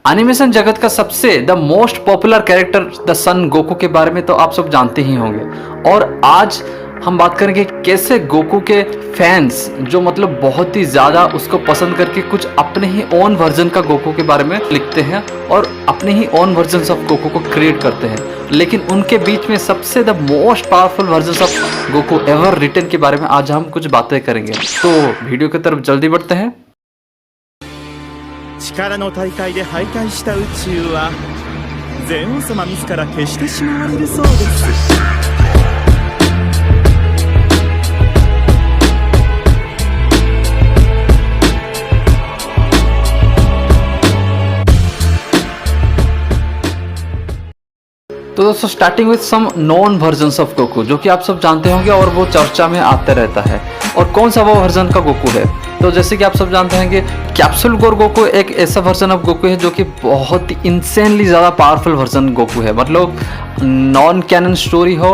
Animation जगत का सबसे the most popular character the Son Goku के बारे में तो आप सब जानते ही होंगे। और आज हम बात करेंगे कैसे गोकू के फैंस जो मतलब बहुत ही ज़्यादा उसको पसंद करके कुछ अपने ही ओन वर्जन का गोकू के बारे में लिखते हैं और अपने ही ओन वर्जन ऑफ गोकू को क्रिएट करते हैं, लेकिन उनके बीच में सबसे the most powerful version of Goku ever written के बारे में आज हम कुछ बातें करेंगे। तो वीडियो की तरफ जल्दी बढ़ते हैं। 力の大会で敗退した宇宙はゼオン様自ら消してしまわれるそうです。 तो दोस्तों starting with some known versions of Goku जो कि आप सब जानते होंगे और वो चर्चा में आते रहता है। और कौन सा वो वर्जन का गोकू है, तो जैसे कि आप सब जानते हैं कि कैप्सूल कोर गोकू एक ऐसा वर्जन ऑफ गोकू है जो कि बहुत ही इंसेनली ज़्यादा पावरफुल वर्जन गोकू है। मतलब नॉन कैनन स्टोरी हो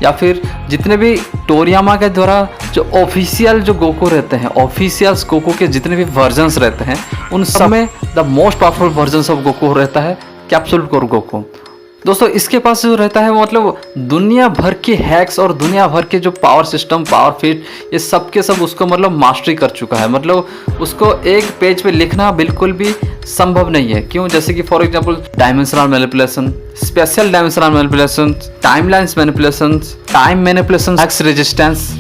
या फिर जितने भी टोरियामा के द्वारा जो ऑफिशियल जो गोकू रहते हैं, ऑफिशियल्स गोकू के जितने भी वर्जन्स रहते हैं उन सब में the most powerful versions of Goku रहता है कैप्सूल कोर गोकू। दोस्तों इसके पास जो रहता है वो मतलब दुनिया भर के हैक्स और दुनिया भर के जो पावर सिस्टम, पावर फिट, ये सब के सब उसको मतलब मास्टरी कर चुका है। मतलब उसको एक पेज पे लिखना बिल्कुल भी संभव नहीं है। क्यों? जैसे कि for example dimensional manipulation, special dimensional manipulation, timelines manipulation, time manipulation, x resistance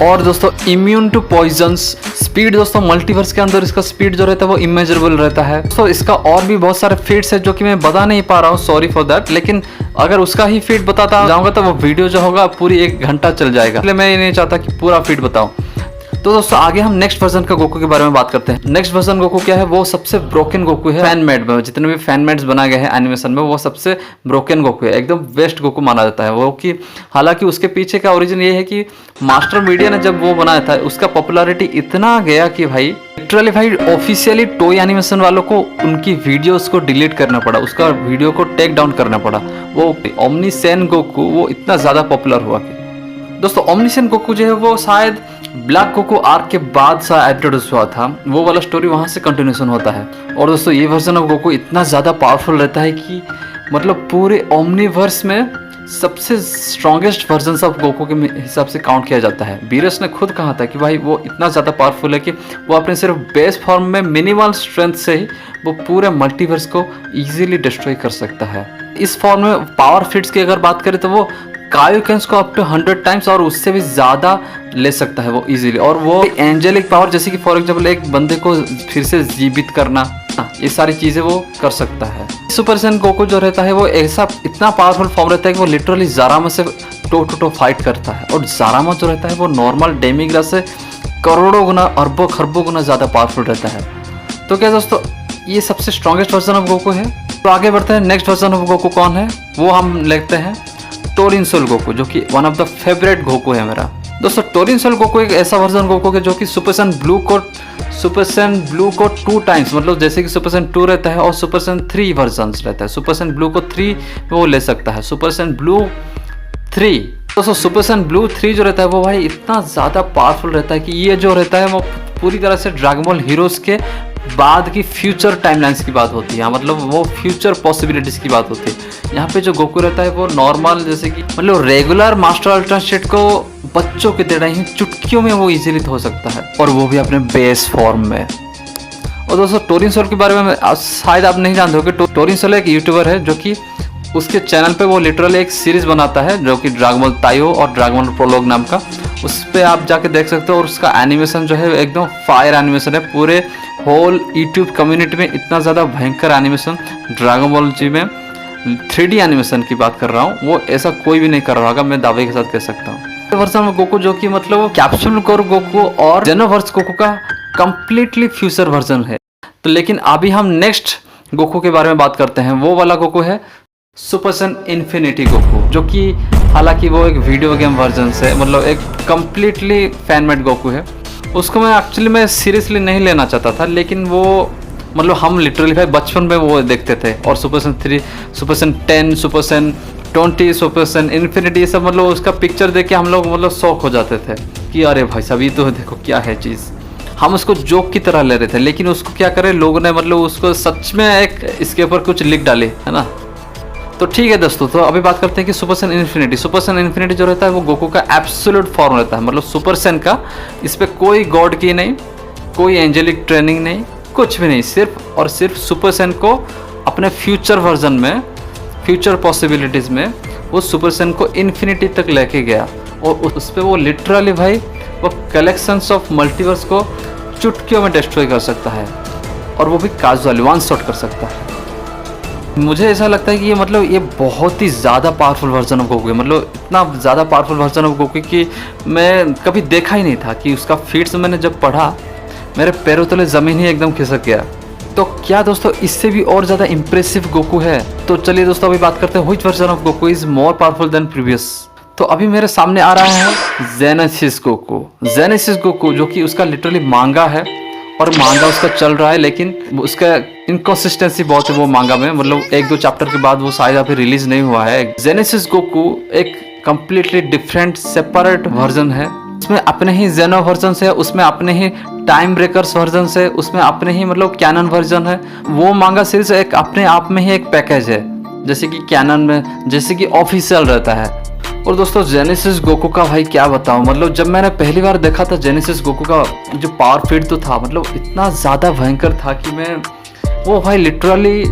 और दोस्तों इम्यून टू पॉइजन्स, स्पीड। दोस्तों मल्टीवर्स के अंदर इसका स्पीड जो रहता है वो इमेजरेबल रहता है। तो इसका और भी बहुत सारे फीट्स है जो कि मैं बता नहीं पा रहा हूँ, सॉरी फॉर दैट। लेकिन अगर उसका ही फीट बताता जाऊंगा तो वो वीडियो जो होगा पूरी 1 घंटा चल जाएगा, इसलिए मैं ये नहीं चाहता कि पूरा फीट बताऊं। तो दोस्तों आगे हम नेक्स्ट वर्जन का गोकू के बारे में बात करते हैं। नेक्स्ट वर्जन गोकू क्या है? वो सबसे ब्रोकन गोकू है। फैन मेड में जितने भी फैन मेड्स बनाए गए हैं एनिमेशन में वो सबसे ब्रोकन गोकू है, एकदम बेस्ट गोकू माना जाता है वो। कि हालांकि उसके पीछे का ओरिजिन ये है कि मास्टर मीडिया ने जब वो बनाया था उसका पॉपुलैरिटी इतना गया कि भाई लिटरली भाई ऑफिशियली टॉय एनिमेशन वालों को उनकी वीडियोस को डिलीट करना पड़ा, उसका वीडियो को टेक डाउन करना पड़ा। वो ओमनीसेन गोकू वो इतना ज़्यादा पॉपुलर हुआ कि दोस्तों ओमनीसेन गोकू जो है वो शायद ब्लैक गोकू आर्क के बाद सा इंट्रोड्यूस हुआ था, वो वाला स्टोरी वहाँ से कंटिन्यूशन होता है। और दोस्तों ये वर्जन ऑफ गोकू इतना ज़्यादा पावरफुल रहता है कि मतलब पूरे ओमनीवर्स में सबसे स्ट्रॉन्गेस्ट वर्जन ऑफ गोकू के हिसाब से काउंट किया जाता है। बीरस ने खुद कहा था कि भाई वो इतना ज़्यादा पावरफुल है कि वो अपने सिर्फ बेस फॉर्म में मिनिमल स्ट्रेंथ से ही वो पूरे मल्टीवर्स को इजीली डिस्ट्रॉय कर सकता है। इस फॉर्म में पावर फिट्स की अगर बात करें तो वो कायोकेंस को अप टू 100 टाइम्स और उससे भी ज़्यादा ले सकता है वो इजीली। और वो एंजेलिक पावर जैसे कि फॉर एग्जांपल एक बंदे को फिर से जीवित करना, ये सारी चीज़ें वो कर सकता है। सुपर सैयन गोकू जो रहता है वो ऐसा इतना पावरफुल फॉर्म रहता है कि वो लिटरली जारामा से टो टू टो फाइट करता है। और जारामा जो रहता है वो नॉर्मल डेमिग्रा से करोड़ों गुना, अरबों खरबों गुना ज़्यादा पावरफुल रहता है। तो क्या दोस्तों ये सबसे स्ट्रॉन्गेस्ट वर्जन ऑफ गोकू है। तो आगे बढ़ते हैं, नेक्स्ट वर्जन ऑफ गोकू कौन है वो हम लेते हैं टोरिनसोल गोकू, जो कि one of the favourite Goku है मेरा। दोस्तों टोरिनसोल गोकू एक ऐसा वर्जन गोकू है जो कि सुपर सैयन ब्लू को 2 टाइम्स, मतलब जैसे कि सुपर सैयन 2 रहता है और सुपर सैयन 3 वर्जन्स रहता है। सुपर सैयन ब्लू को 3 में वो ले सकता है, सुपर सैयन ब्लू 3। दोस्तों सुपर सैयन ब्लू 3 जो रहता है वो भाई इतना ज़्यादा पावरफुल रहता है कि ये जो रहता है वो पूरी तरह से ड्रैगन बॉल हीरोज के बाद की फ्यूचर टाइमलाइंस की बात होती है, मतलब वो फ्यूचर पॉसिबिलिटीज की बात होती है। यहाँ पे जो गोकू रहता है वो नॉर्मल जैसे कि मतलब रेगुलर मास्टर अल्ट्रा शेड को बच्चों की तरह ही चुटकियों में वो इजीली हो सकता है, और वो भी अपने बेस फॉर्म में। और दोस्तों टोरिनसोल के बारे में शायद आप नहीं जानते हो कि टोरिनसोल एक यूट्यूबर है जो कि उसके चैनल पे वो लिटरली एक सीरीज बनाता है जो कि ड्रैगन बॉल ताइयो और ड्रैगन बॉल प्रोलॉग नाम का, उस पर आप जाके देख सकते हो। और उसका एनिमेशन जो है एकदम फायर एनिमेशन है, पूरे होल यूट्यूब कम्युनिटी में इतना ज़्यादा भयंकर एनिमेशन ड्रैगन बॉल जी में 3D एनिमेशन की बात कर रहा हूँ, वो ऐसा कोई भी नहीं कर रहा होगा, मैं दावे के साथ कह सकता हूँ। वर्जन में गोकू जो कि मतलब कैप्सूल कोर गोकू और जेनोवर्स गोकू का कंप्लीटली फ्यूचर वर्जन है। तो लेकिन अभी हम नेक्स्ट गोकू के बारे में बात करते हैं, वो वाला गोकू है सुपर सैयन इन्फिनिटी गोकू, जो कि हालांकि वो एक वीडियो गेम वर्जन से मतलब एक कंप्लीटली फैन मेड गोकू है। उसको मैं सीरियसली नहीं लेना चाहता था, लेकिन वो मतलब हम लिटरली भाई बचपन में वो देखते थे। और super Saiyan 3, super Saiyan 10, super Saiyan 20, super Saiyan infinity, ये सब मतलब उसका पिक्चर देख के हम लोग मतलब शौक हो जाते थे कि अरे भाई साहब ये तो देखो क्या है चीज़। हम उसको जोक की तरह ले रहे थे, लेकिन उसको क्या करे लोगों ने मतलब उसको सच में एक इसके ऊपर कुछ लिख डाले, है ना। तो ठीक है दोस्तों, तो अभी बात करते हैं कि super San infinity. Super San infinity जो रहता है वो गोकू का एब्सोल्यूट फॉर्म रहता है, मतलब सुपर सैन का। इस पर कोई गॉड की नहीं, कोई एंजेलिक ट्रेनिंग नहीं, कुछ भी नहीं, सिर्फ और सिर्फ सुपर सैन को अपने फ्यूचर वर्जन में, फ्यूचर पॉसिबिलिटीज़ में वो सुपर सैन को इन्फिनिटी तक लेके गया, और उस पर वो लिटरली भाई वो कलेक्शंस ऑफ मल्टीवर्स को चुटकियों में डिस्ट्रॉय कर सकता है, और वो भी काजुअली वन शॉट कर सकता है। मुझे ऐसा लगता है कि ये मतलब ये बहुत ही ज़्यादा पावरफुल वर्जन ऑफ गोकू है, मतलब इतना ज़्यादा पावरफुल वर्जन ऑफ गोकू कि मैं कभी देखा ही नहीं था। कि उसका फीट्स मैंने जब पढ़ा मेरे पैरों तले ज़मीन ही एकदम खिसक गया। तो क्या दोस्तों इससे भी और ज़्यादा इम्प्रेसिव गोकू है? तो चलिए दोस्तों अभी बात करते हैं which version of Goku is more powerful than previous. तो अभी मेरे सामने आ रहा है जेनेसिस गोकू। जेनेसिस गोकू जो कि उसका लिटरली मांगा है, और मांगा उसका चल रहा है, लेकिन उसका इनकॉन्सिस्टेंसी बहुत है वो मांगा में, मतलब 1-2 चैप्टर के बाद वो शायद अभी रिलीज नहीं हुआ है। जेनेसिस गोकू एक कंप्लीटली डिफरेंट सेपरेट वर्जन है। उसमें अपने ही जेनो वर्जन है, उसमें अपने ही टाइम ब्रेकर्स वर्जन है, उसमें अपने ही मतलब कैनन वर्जन है। वो मांगा सीरीज एक अपने आप में ही एक पैकेज है, जैसे कि कैनन में, जैसे कि ऑफिशियल रहता है। और दोस्तों जेनेसिस गोकू का भाई क्या बताऊं, मतलब जब मैंने पहली बार देखा था जेनेसिस गोकू का जो पावर फीड तो था, मतलब इतना ज़्यादा भयंकर था कि मैं वो भाई लिटरली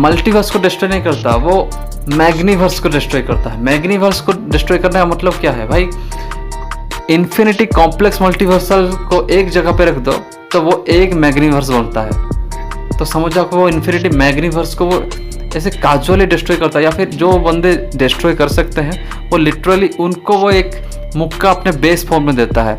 मल्टीवर्स को डिस्ट्रॉय नहीं करता, वो मैग्नीवर्स को डिस्ट्रॉय करता है। मैग्नीवर्स को डिस्ट्रॉय करने का मतलब क्या है भाई, इन्फिनिटी कॉम्प्लेक्स मल्टीवर्सल को एक जगह पे रख दो तो वो एक मैग्नीवर्स बनता है। तो समझ जाओ वो इन्फिनिटी मैग्नीवर्स को वो ऐसे काजुअली डिस्ट्रॉय करता है, या फिर जो बंदे डिस्ट्रॉय कर सकते हैं वो लिटरली उनको वो एक मुक्का अपने बेस फॉर्म में देता है।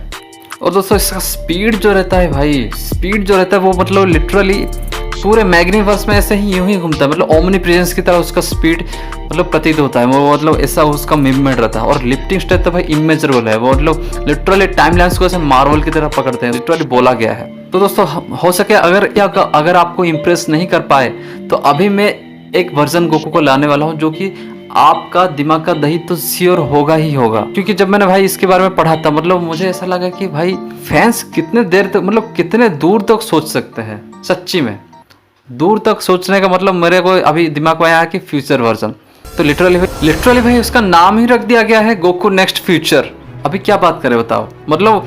और दोस्तों इसका स्पीड जो रहता है भाई, स्पीड जो रहता है वो मतलब लिटरली पूरे मैग्नीवर्स में ऐसे ही यूं ही घूमता है, मतलब ओमनी प्रेजेंस की तरह उसका स्पीड मतलब प्रतीत होता है वो, मतलब ऐसा उसका मूवमेंट रहता है। और लिफ्टिंग स्टेप तो भाई इमेजरेबल है, वो मतलब लिटरली टाइम लाइन्स को ऐसे मार्वल की तरह पकड़ते हैं, लिटरली बोला गया है। तो दोस्तों हो सके अगर आपको इम्प्रेस नहीं कर पाए तो अभी मैं एक वर्जन गोकू को लाने वाला हूँ जो कि आपका दिमाग का दही तो श्योर होगा ही होगा। क्योंकि जब मैंने भाई इसके बारे में पढ़ा था, मतलब मुझे ऐसा लगा कि भाई फैंस कितने देर तक, मतलब कितने दूर तक सोच सकते हैं, सच्ची में दूर तक सोचने का मतलब मेरे को अभी दिमाग में आया कि फ्यूचर वर्जन। तो लिटरली भाई उसका नाम ही रख दिया गया है गोकू नेक्स्ट फ्यूचर। अभी क्या बात करें बताओ, मतलब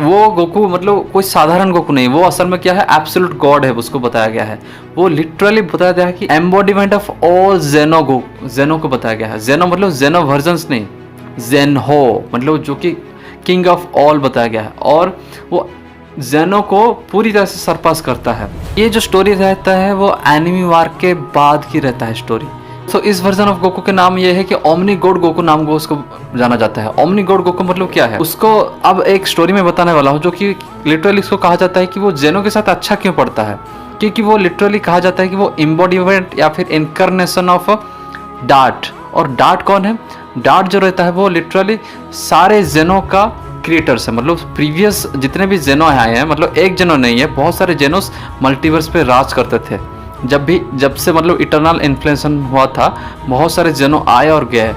वो गोकू मतलब कोई साधारण गोकू नहीं, वो असल में क्या है एब्सोल्यूट गॉड है, उसको बताया गया है। वो लिटरली बताया गया है कि एम्बॉडीमेंट ऑफ ऑल जेनो को बताया गया है। जेनो मतलब जेनो वर्जन्स नहीं, जेनहो मतलब जो कि किंग ऑफ ऑल बताया गया है, और वो जेनो को पूरी तरह से सरपास करता है। ये जो स्टोरी रहता है वो एनिमी वार के बाद की रहता है स्टोरी। तो इस वर्जन ऑफ गोकू के नाम ये है कि ओमनी गॉड गोकू नाम को उसको जाना जाता है। ओमनी गॉड गोकू मतलब क्या है उसको अब एक स्टोरी में बताने वाला हूँ, जो कि लिटरली इसको कहा जाता है कि वो जेनो के साथ अच्छा क्यों पड़ता है, क्योंकि वो लिटरली कहा जाता है कि वो एम्बॉडीमेंट या फिर इनकारनेशन ऑफ डार्ट। और डार्ट कौन है? डार्ट जो रहता है वो लिटरली सारे जेनो का क्रिएटर्स है, मतलब प्रीवियस जितने भी जेनो आए हैं, मतलब एक जेनो नहीं है, बहुत सारे जेनोस मल्टीवर्स पे राज करते थे। जब से मतलब इटर्नल इन्फ्लेशन हुआ था, बहुत सारे जेनो आए और गए,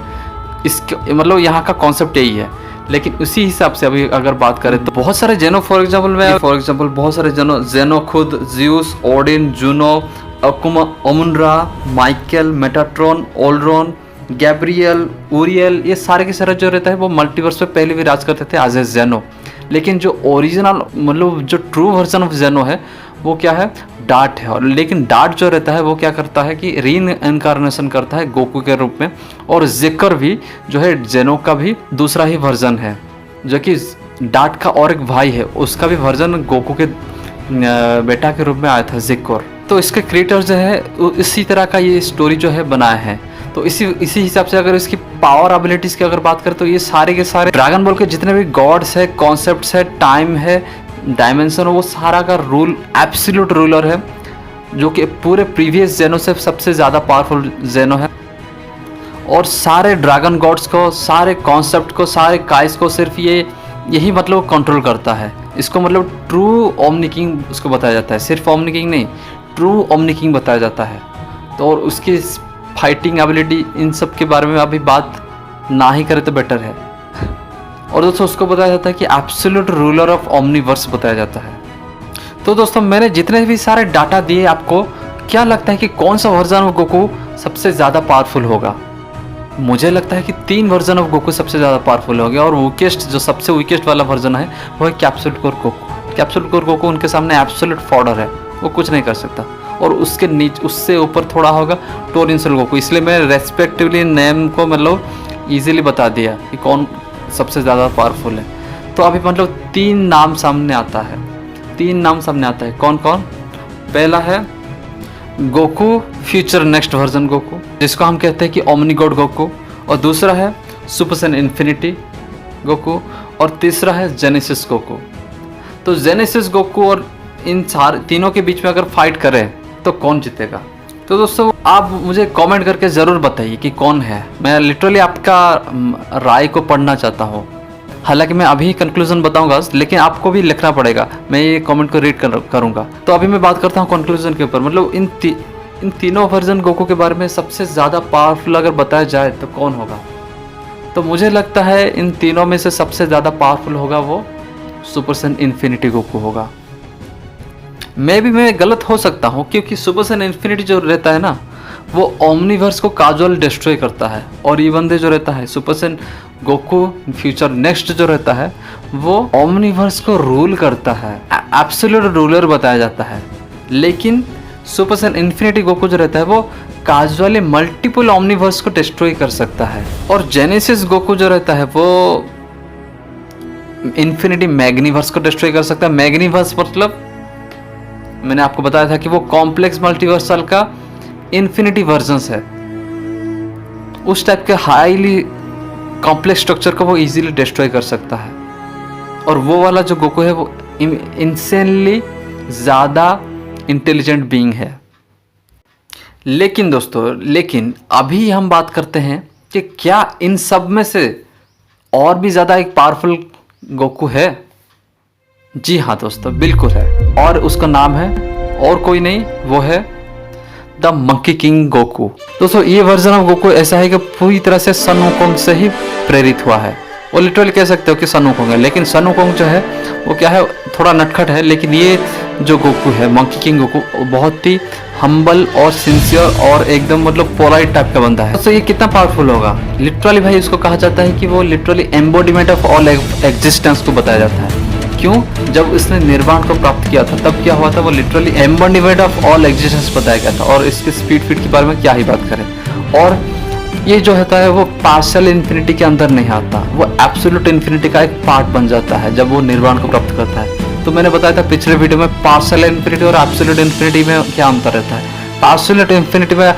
इसके मतलब यहाँ का कॉन्सेप्ट यही है। लेकिन उसी हिसाब से अभी अगर बात करें तो बहुत सारे जेनो फॉर एग्जांपल बहुत सारे जेनो खुद ज़्यूस, ओडिन, जूनो, ओमुनरा, माइकल, मेटाट्रॉन, ओल्ड्रॉन, गैब्रियल, ऊरियल, ये सारे के सारे जो रहता है वो मल्टीवर्स पे पहले भी राज करते थे एज ए जेनो। लेकिन जो ओरिजिनल मतलब जो ट्रू वर्जन ऑफ जेनो है वो क्या है? डार्ट है। और लेकिन डार्ट जो रहता है वो क्या करता है कि री इनकारनेशन करता है गोकू के रूप में। और जेकर भी जो है जेनो का भी दूसरा ही वर्जन है, जो कि डार्ट का और एक भाई है, उसका भी वर्जन गोकू के बेटा के रूप में आया था, जेकर। तो इसके क्रिएटर जो है इसी तरह का ये स्टोरी जो है बनाया है। तो इसी हिसाब से अगर इसकी पावर एबिलिटीज़ की अगर बात करें तो ये सारे के सारे ड्रैगन बॉल के जितने भी गॉड्स है, कॉन्सेप्ट्स है, टाइम है, डायमेंशन, वो सारा का रूल एब्सोल्यूट रूलर है, जो कि पूरे प्रीवियस जेनो से सबसे ज़्यादा पावरफुल जेनो है। और सारे ड्रैगन गॉड्स को, सारे कॉन्सेप्ट को, सारे काइस को सिर्फ यही मतलब कंट्रोल करता है। इसको मतलब ट्रू ओमनी किंग उसको बताया जाता है, सिर्फ ओमनी किंग नहीं, ट्रू ओमनी किंग बताया जाता है। तो और उसकी फाइटिंग एबिलिटी, इन सब के बारे में अभी बात ना ही करें तो बेटर है। और दोस्तों उसको बताया जाता है कि एब्सोल्यूट रूलर ऑफ ओमनीवर्स बताया जाता है। तो दोस्तों मैंने जितने भी सारे डाटा दिए आपको, क्या लगता है कि कौन सा वर्जन ऑफ गोकू सबसे ज़्यादा पावरफुल होगा? मुझे लगता है कि 3 वर्जन ऑफ गोकू सबसे ज़्यादा पावरफुल होंगे और वीकेस्ट, जो सबसे वीकेस्ट वाला वर्जन है वो है capsule core Goku. Capsule core Goku उनके सामने एब्सोल्यूट फॉर्डर है, वो कुछ नहीं कर सकता। और उसके नीचे, उससे ऊपर थोड़ा होगा टोरिंसल गोकू। इसलिए मैं रेस्पेक्टिवली नेम को मतलब ईजिली बता दिया कि कौन सबसे ज़्यादा पावरफुल है। तो अभी मतलब 3 नाम सामने आता है, 3 नाम सामने आता है। कौन कौन? पहला है Goku future next version Goku, जिसको हम कहते हैं कि ओमनी गॉड गोकू। और दूसरा है सुपर सैयन इन्फिनिटी गोकू। और तीसरा है जेनेसिस गोकू। तो जेनेसिस गोकू और इन सारे तीनों के बीच में अगर फाइट करें तो कौन जीतेगा? तो दोस्तों आप मुझे कमेंट करके ज़रूर बताइए कि कौन है। मैं लिटरली आपका राय को पढ़ना चाहता हूँ। हालांकि मैं अभी कंक्लूजन बताऊंगा, लेकिन आपको भी लिखना पड़ेगा। मैं ये कमेंट को रीड करूंगा। तो अभी मैं बात करता हूँ कंक्लूजन के ऊपर। मतलब इन तीनों वर्जन गोकू के बारे में सबसे ज़्यादा पावरफुल अगर बताया जाए तो कौन होगा? तो मुझे लगता है इन तीनों में से सबसे ज़्यादा पावरफुल होगा वो सुपर सैयन इन्फिनिटी गोकू होगा। मैं गलत हो सकता हूँ, क्योंकि सुपर सैयन इन्फिनिटी जो रहता है ना, वो ओमनीवर्स को काजुअल डिस्ट्रॉय करता है। और ये बंदे जो रहता है super Saiyan Goku future next जो रहता है, वो ओमनीवर्स को रूल करता है, एब्सोल्यूट रूलर बताया जाता है। लेकिन सुपर सैयन इन्फिनिटी गोकू जो रहता है वो काजुअली मल्टीपल ओमनीवर्स को डिस्ट्रॉय कर सकता है। और जेनेसिस गोकू जो रहता है वो इन्फिनिटी मैग्नीवर्स को डिस्ट्रॉय कर सकता है। मैग्नीवर्स मतलब मैंने आपको बताया था कि वो कॉम्प्लेक्स मल्टीवर्सल का इन्फिनिटी वर्जन्स है। उस टाइप के हाईली कॉम्प्लेक्स स्ट्रक्चर को वो इजीली डिस्ट्रॉय कर सकता है। और वो वाला जो गोकू है वो इंसेनली ज़्यादा इंटेलिजेंट बीइंग है। लेकिन दोस्तों, अभी हम बात करते हैं कि क्या इन सब में से और भी ज़्यादा एक पावरफुल गोकू है? जी हाँ दोस्तों, बिल्कुल है। और उसका नाम है और कोई नहीं, वो है द मंकी किंग गोकू। दोस्तों ये वर्जन ऑफ गोकू ऐसा है कि पूरी तरह से सन वुकोंग से ही प्रेरित हुआ है। वो लिटरली कह सकते हो कि सन वुकोंग है, लेकिन सन वुकोंग जो है वो क्या है, थोड़ा नटखट है। लेकिन ये जो गोकू है मंकी किंग गोकू, बहुत ही हम्बल और सिंसियर और एकदम मतलब पोलाइट टाइप का बंदा है। तो ये कितना पावरफुल होगा? लिटरली भाई इसको कहा जाता है कि वो लिटरली एम्बोडिमेंट ऑफ ऑल एग्जिस्टेंस को बताया जाता है। क्यों? जब उसने निर्वाण को प्राप्त किया था तब क्या हुआ था, वो लिटरली एम्बोडिमेंट ऑफ ऑल एग्जिस्टेंस बताया गया था। और इसके स्पीड के बारे में क्या ही बात करें। और ये जो होता है वो पार्शियल इन्फिनिटी के अंदर नहीं आता, वो एब्सोल्यूट इन्फिनिटी का एक पार्ट बन जाता है जब वो निर्वाण को प्राप्त करता है। तो मैंने बताया था पिछले वीडियो में पार्शियल इन्फिनिटी और एब्सोल्यूट इन्फिनिटी में क्या अंतर रहता है। पार्शियल इन्फिनिटी में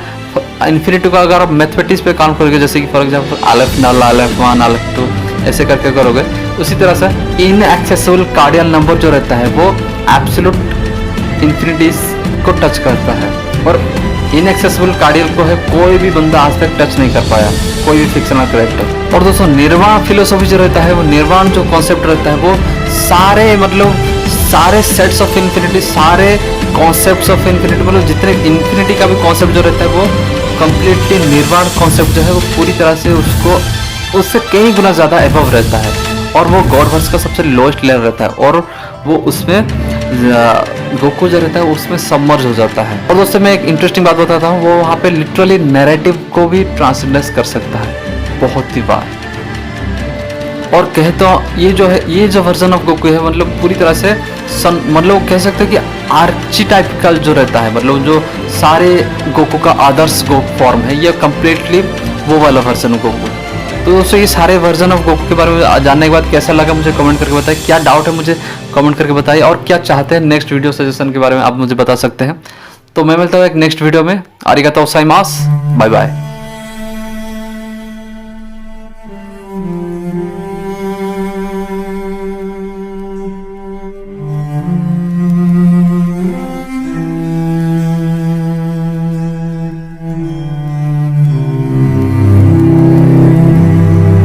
इन्फिनिटी को अगर आप मैथमेटिक्स पे काम करोगे, जैसे कि फॉर एग्जाम्पल अलेफ नल, अलेफ 1, अलेफ 2 ऐसे करके करोगे, उसी तरह से इनएक्सेसिबल कार्डियल नंबर जो रहता है वो एब्सोल्यूट इन्फिनिटीज को टच करता है। और इनएक्सेसिबल कार्डियल को है कोई भी बंदा आज तक टच नहीं कर पाया, कोई भी फिक्शनल कैरेक्टर। और दोस्तों निर्वाण फिलोसॉफी जो रहता है, वो निर्वाण जो कॉन्सेप्ट रहता है वो सारे सेट्स ऑफ इन्फिनिटी, सारे कॉन्सेप्ट्स ऑफ इन्फिनिटी, मतलब जितने इन्फिनिटी का भी कॉन्सेप्ट जो रहता है वो कंप्लीटली निर्वाण कॉन्सेप्ट जो है वो पूरी तरह से उससे कई गुना ज़्यादा एबव रहता है। और वो गॉड वर्स का सबसे लोएस्ट लेवल रहता है। और वो उसमें गोकू जो रहता है उसमें सबमर्ज हो जाता है। और दोस्तों मैं एक इंटरेस्टिंग बात बताता हूँ, वो वहाँ पे लिटरली नैरेटिव को भी ट्रांसलेट कर सकता है बहुत ही बार। और कहे तो ये जो वर्जन ऑफ गोकू है, मतलब पूरी तरह से मतलब कह सकते हैं कि आर्ची टाइप का जो रहता है, मतलब जो सारे गोकू का आदर्श गोकू फॉर्म है, ये कम्प्लीटली वो वाला वर्जन ऑफ गोकू। तो दोस्तों ये सारे वर्जन ऑफ गोकू के बारे में जानने के बाद कैसा लगा मुझे कमेंट करके बताइए। क्या डाउट है मुझे कमेंट करके बताइए, और क्या चाहते हैं नेक्स्ट वीडियो सजेशन के बारे में आप मुझे बता सकते हैं। तो मैं मिलता हूँ एक नेक्स्ट वीडियो में। आरिगातो गोजाइमासु, बाय बाय।